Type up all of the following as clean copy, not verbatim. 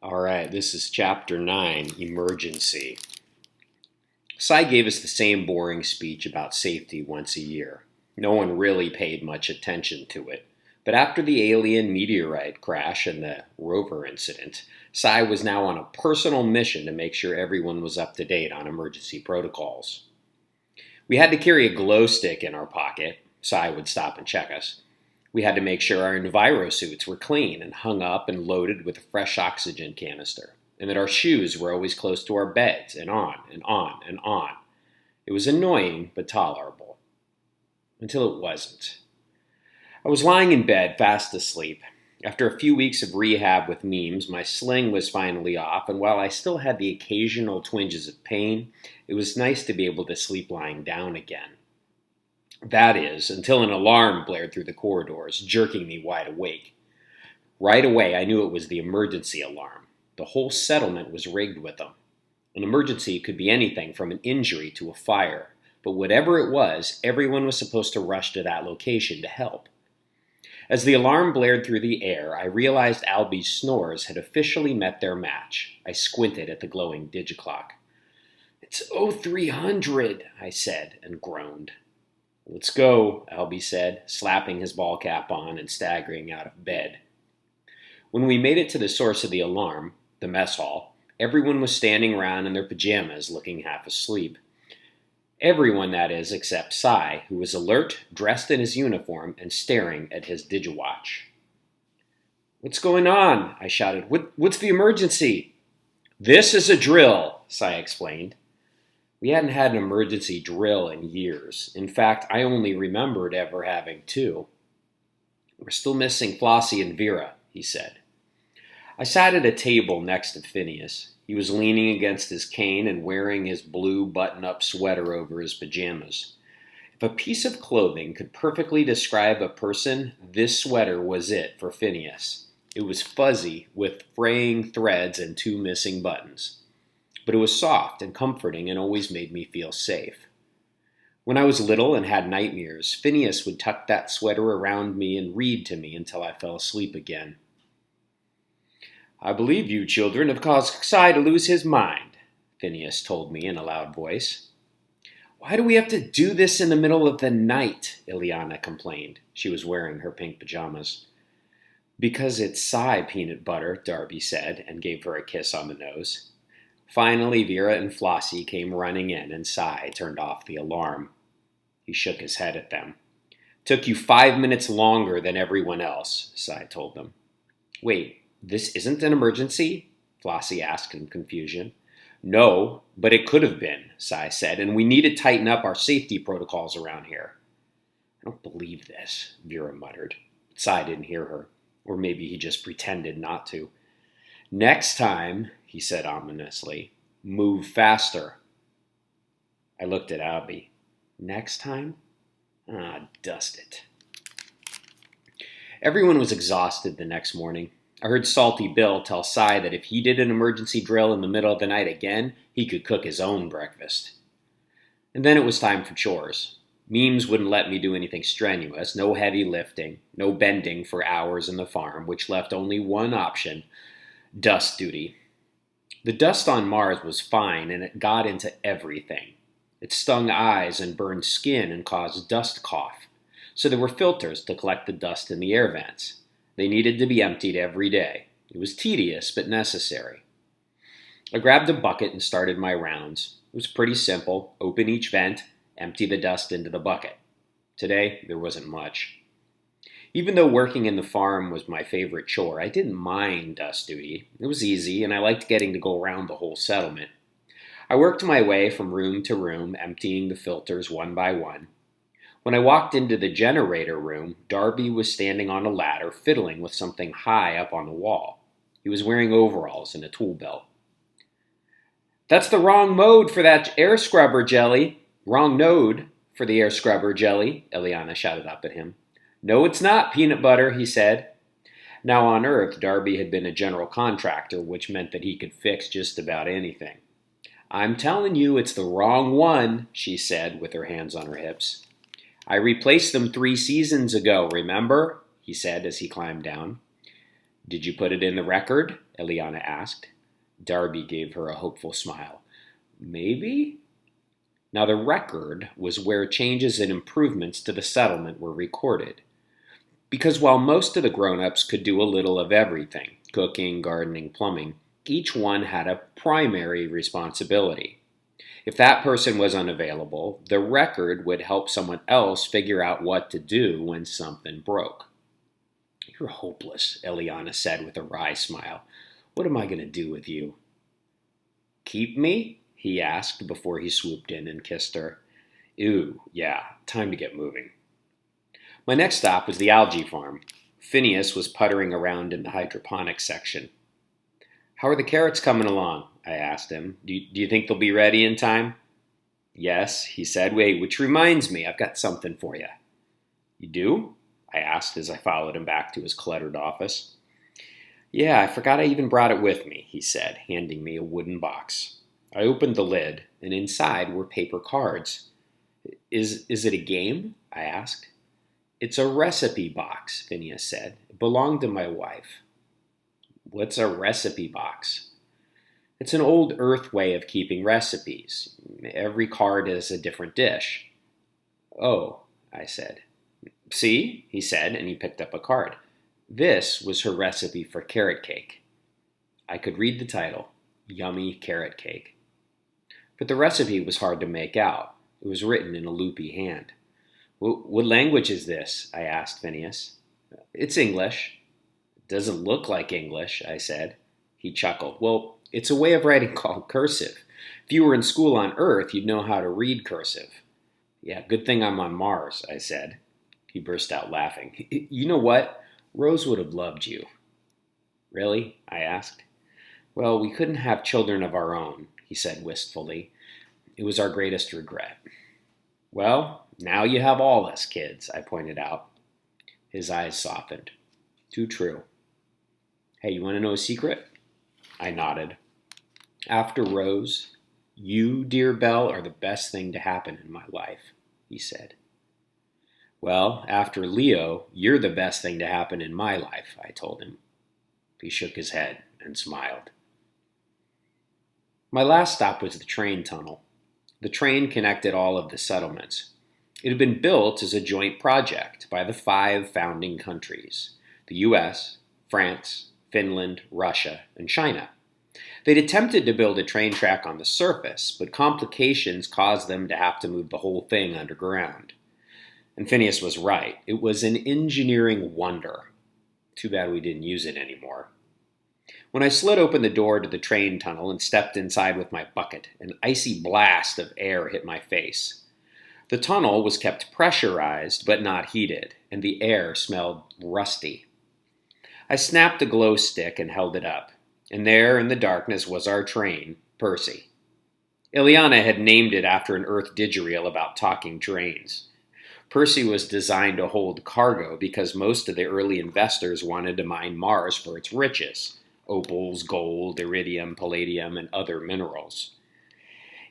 All right, this is Chapter 9, Emergency. Cy gave us the same boring speech about safety once a year. No one really paid much attention to it. But after the alien meteorite crash and the rover incident, Cy was now on a personal mission to make sure everyone was up to date on emergency protocols. We had to carry a glow stick in our pocket. Cy would stop and check us. We had to make sure our envirosuits were clean and hung up and loaded with a fresh oxygen canister, and that our shoes were always close to our beds, and on and on and on. It was annoying, but tolerable. Until it wasn't. I was lying in bed, fast asleep. After a few weeks of rehab with memes, my sling was finally off, and while I still had the occasional twinges of pain, it was nice to be able to sleep lying down again. That is, until an alarm blared through the corridors, jerking me wide awake. Right away, I knew it was the emergency alarm. The whole settlement was rigged with them. An emergency could be anything from an injury to a fire, but whatever it was, everyone was supposed to rush to that location to help. As the alarm blared through the air, I realized Albie's snores had officially met their match. I squinted at the glowing digiclock. "It's 0300, I said, and groaned. "Let's go," Albie said, slapping his ball cap on and staggering out of bed. When we made it to the source of the alarm, the mess hall, everyone was standing around in their pajamas looking half asleep. Everyone, that is, except Cy, who was alert, dressed in his uniform, and staring at his digitwatch. "What's going on?" I shouted. What's the emergency?" "This is a drill," Cy explained. We hadn't had an emergency drill in years. In fact, I only remembered ever having two. "We're still missing Flossie and Vera," he said. I sat at a table next to Phineas. He was leaning against his cane and wearing his blue button-up sweater over his pajamas. If a piece of clothing could perfectly describe a person, this sweater was it for Phineas. It was fuzzy, with fraying threads and two missing buttons. But it was soft and comforting and always made me feel safe. When I was little and had nightmares, Phineas would tuck that sweater around me and read to me until I fell asleep again. "I believe you children have caused Cy to lose his mind," Phineas told me in a loud voice. "Why do we have to do this in the middle of the night?" Ileana complained. She was wearing her pink pajamas. "Because it's Cy, Peanut Butter," Darby said, and gave her a kiss on the nose. Finally, Vera and Flossie came running in, and Cy turned off the alarm. He shook his head at them. "Took you 5 minutes longer than everyone else," Cy told them. "Wait, this isn't an emergency?" Flossie asked in confusion. "No, but it could have been," Cy said, "and we need to tighten up our safety protocols around here." "I don't believe this," Vera muttered. Cy didn't hear her, or maybe he just pretended not to. "Next time," he said ominously, "move faster." I looked at Albie. "Next time?" Dust it. Everyone was exhausted the next morning. I heard Salty Bill tell Cy that if he did an emergency drill in the middle of the night again, he could cook his own breakfast. And then it was time for chores. Memes wouldn't let me do anything strenuous, no heavy lifting, no bending for hours in the farm, which left only one option: dust duty. The dust on Mars was fine, and it got into everything. It stung eyes and burned skin and caused dust cough. So there were filters to collect the dust in the air vents. They needed to be emptied every day. It was tedious, but necessary. I grabbed a bucket and started my rounds. It was pretty simple. Open each vent, empty the dust into the bucket. Today, there wasn't much. Even though working in the farm was my favorite chore, I didn't mind dust duty. It was easy, and I liked getting to go around the whole settlement. I worked my way from room to room, emptying the filters one by one. When I walked into the generator room, Darby was standing on a ladder, fiddling with something high up on the wall. He was wearing overalls and a tool belt. "That's the wrong mode for that air scrubber, Jelly. Wrong node for the air scrubber, Jelly," Ileana shouted up at him. "No, it's not, Peanut Butter," he said. Now on Earth, Darby had been a general contractor, which meant that he could fix just about anything. "I'm telling you, it's the wrong one," she said with her hands on her hips. "I replaced them 3 seasons ago, remember?" he said as he climbed down. "Did you put it in the record?" Eliana asked. Darby gave her a hopeful smile. Maybe? Now the record was where changes and improvements to the settlement were recorded. Because while most of the grown-ups could do a little of everything, cooking, gardening, plumbing, each one had a primary responsibility. If that person was unavailable, the record would help someone else figure out what to do when something broke. You're hopeless, Eliana said with a wry smile. What am I going to do with you? Keep me? He asked before he swooped in and kissed her. Ew, yeah, time to get moving. My next stop was the algae farm. Phineas was puttering around in the hydroponics section. How are the carrots coming along? I asked him. Do you think they'll be ready in time? Yes, he said. Wait, which reminds me, I've got something for you. You do? I asked as I followed him back to his cluttered office. Yeah, I forgot I even brought it with me, he said, handing me a wooden box. I opened the lid, and inside were paper cards. Is it a game? I asked. It's a recipe box, Phineas said. It belonged to my wife. What's a recipe box? It's an old Earth way of keeping recipes. Every card is a different dish. Oh, I said. See, he said, and he picked up a card. This was her recipe for carrot cake. I could read the title, Yummy Carrot Cake. But the recipe was hard to make out. It was written in a loopy hand. What language is this? I asked Phineas. It's English. It doesn't look like English, I said. He chuckled. Well, it's a way of writing called cursive. If you were in school on Earth, you'd know how to read cursive. Yeah, good thing I'm on Mars, I said. He burst out laughing. You know what? Rose would have loved you. Really? I asked. Well, we couldn't have children of our own, he said wistfully. It was our greatest regret. Well, now you have all us kids, I pointed out. His eyes softened. Too true. Hey, you want to know a secret? I nodded. After Rose, you, dear Belle, are the best thing to happen in my life, he said. Well, after Leo, you're the best thing to happen in my life, I told him. He shook his head and smiled. My last stop was the train tunnel. The train connected all of the settlements. It had been built as a joint project by the 5 founding countries, the U.S., France, Finland, Russia, and China. They'd attempted to build a train track on the surface, but complications caused them to have to move the whole thing underground. And Phineas was right. It was an engineering wonder. Too bad we didn't use it anymore. When I slid open the door to the train tunnel and stepped inside with my bucket, an icy blast of air hit my face. The tunnel was kept pressurized but not heated, and the air smelled rusty. I snapped a glow stick and held it up, and there in the darkness was our train, Percy. Ileana had named it after an Earth didgereel about talking trains. Percy was designed to hold cargo because most of the early investors wanted to mine Mars for its riches, opals, gold, iridium, palladium, and other minerals.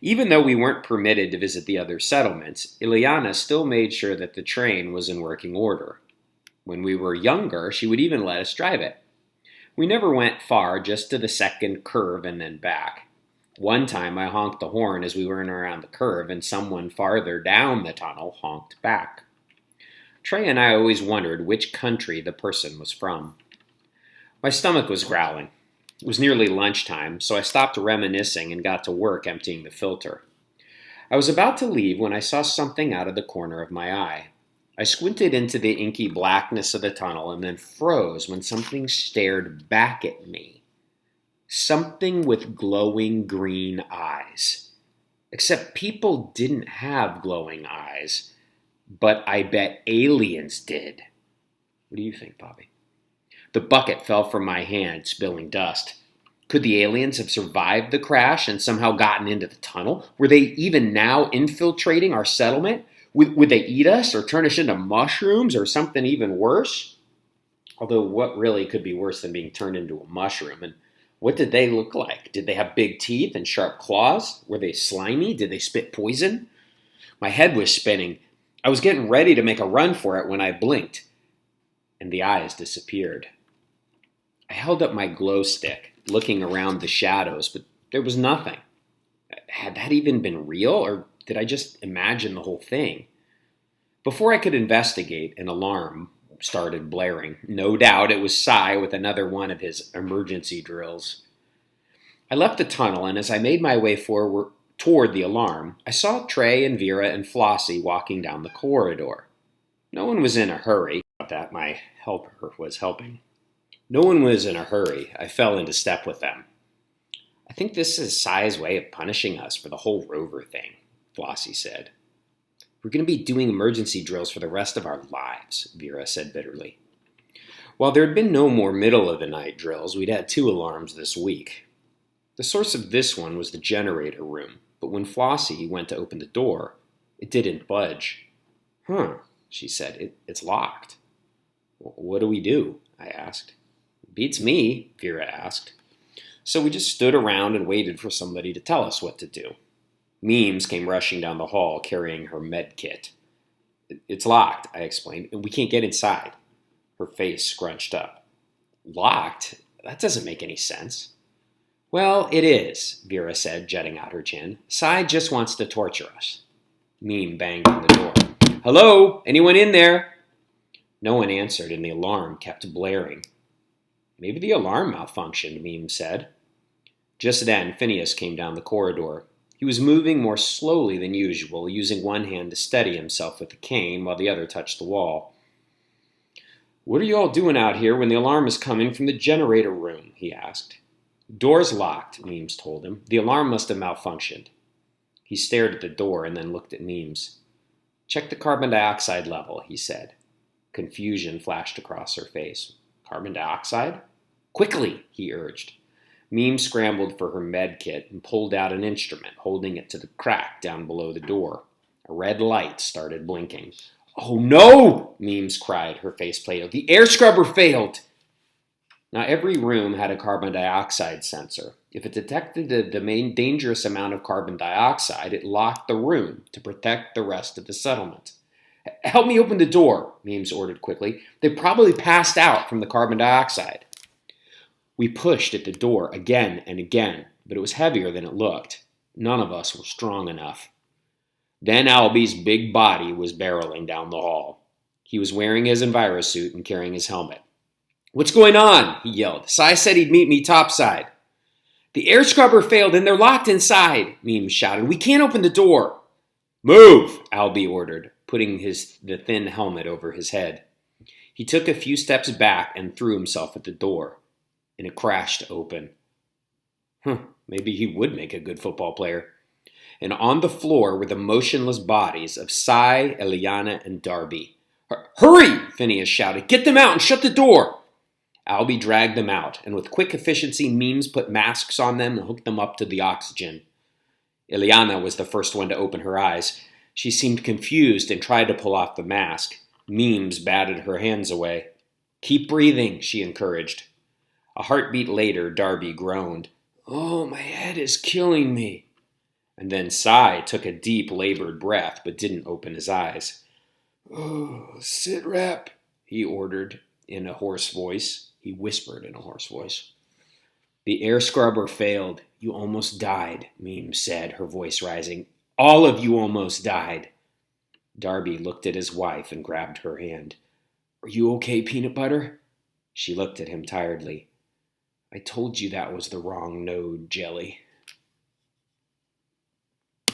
Even though we weren't permitted to visit the other settlements, Ileana still made sure that the train was in working order. When we were younger, she would even let us drive it. We never went far, just to the second curve and then back. One time I honked the horn as we went around the curve, and someone farther down the tunnel honked back. Trey and I always wondered which country the person was from. My stomach was growling. It was nearly lunchtime, so I stopped reminiscing and got to work emptying the filter. I was about to leave when I saw something out of the corner of my eye. I squinted into the inky blackness of the tunnel and then froze when something stared back at me. Something with glowing green eyes. Except people didn't have glowing eyes, but I bet aliens did. What do you think, Bobby? The bucket fell from my hand, spilling dust. Could the aliens have survived the crash and somehow gotten into the tunnel? Were they even now infiltrating our settlement? Would they eat us or turn us into mushrooms or something even worse? Although what really could be worse than being turned into a mushroom? And what did they look like? Did they have big teeth and sharp claws? Were they slimy? Did they spit poison? My head was spinning. I was getting ready to make a run for it when I blinked, and the eyes disappeared. I held up my glow stick. looking around the shadows, but there was nothing. Had that even been real, or did I just imagine the whole thing? Before I could investigate, an alarm started blaring. No doubt it was Cy with another one of his emergency drills. I left the tunnel, and as I made my way forward toward the alarm, I saw Trey and Vera and Flossie walking down the corridor. No one was in a hurry. That my helper was helping. No one was in a hurry. I fell into step with them. I think this is Cy's way of punishing us for the whole rover thing, Flossie said. We're going to be doing emergency drills for the rest of our lives, Vera said bitterly. While there had been no more middle-of-the-night drills, we'd had 2 alarms this week. The source of this one was the generator room, but when Flossie went to open the door, it didn't budge. She said. It's locked. What do we do? I asked. Beats me, Vera asked. So we just stood around and waited for somebody to tell us what to do. Memes came rushing down the hall carrying her med kit. It's locked, I explained, and we can't get inside. Her face scrunched up. Locked? That doesn't make any sense. Well, it is, Vera said, jutting out her chin. Cy just wants to torture us. Meme banged on the door. Hello? Anyone in there? No one answered, and the alarm kept blaring. Maybe the alarm malfunctioned, Meme said. Just then, Phineas came down the corridor. He was moving more slowly than usual, using one hand to steady himself with the cane while the other touched the wall. What are you all doing out here when the alarm is coming from the generator room? He asked. Door's locked, Memes told him. The alarm must have malfunctioned. He stared at the door and then looked at Memes. Check the carbon dioxide level, he said. Confusion flashed across her face. Carbon dioxide? Quickly, he urged. Memes scrambled for her med kit and pulled out an instrument, holding it to the crack down below the door. A red light started blinking. Oh no! Memes cried, her face pale. The air scrubber failed! Now every room had a carbon dioxide sensor. If it detected the main dangerous amount of carbon dioxide, it locked the room to protect the rest of the settlement. Help me open the door, Memes ordered quickly. They probably passed out from the carbon dioxide. We pushed at the door again and again, but it was heavier than it looked. None of us were strong enough. Then Albie's big body was barreling down the hall. He was wearing his envirosuit and carrying his helmet. What's going on? He yelled. Cy said he'd meet me topside. The air scrubber failed and they're locked inside, Memes shouted. We can't open the door. Move, Albie ordered, putting the thin helmet over his head. He took a few steps back and threw himself at the door, and it crashed open. Maybe he would make a good football player. And on the floor were the motionless bodies of Cy, Eliana, and Darby. Hurry, Phineas shouted. Get them out and shut the door. Albie dragged them out, and with quick efficiency, Memes put masks on them and hooked them up to the oxygen. Eliana was the first one to open her eyes. She seemed confused and tried to pull off the mask. Memes batted her hands away. Keep breathing, she encouraged. A heartbeat later, Darby groaned. Oh, my head is killing me. And then Cy took a deep, labored breath, but didn't open his eyes. Oh, sit rep, he ordered in a hoarse voice. He whispered in a hoarse voice. The air scrubber failed. You almost died, Memes said, her voice rising. All of you almost died. Darby looked at his wife and grabbed her hand. Are you okay, Peanut Butter? She looked at him tiredly. I told you that was the wrong node, Jelly.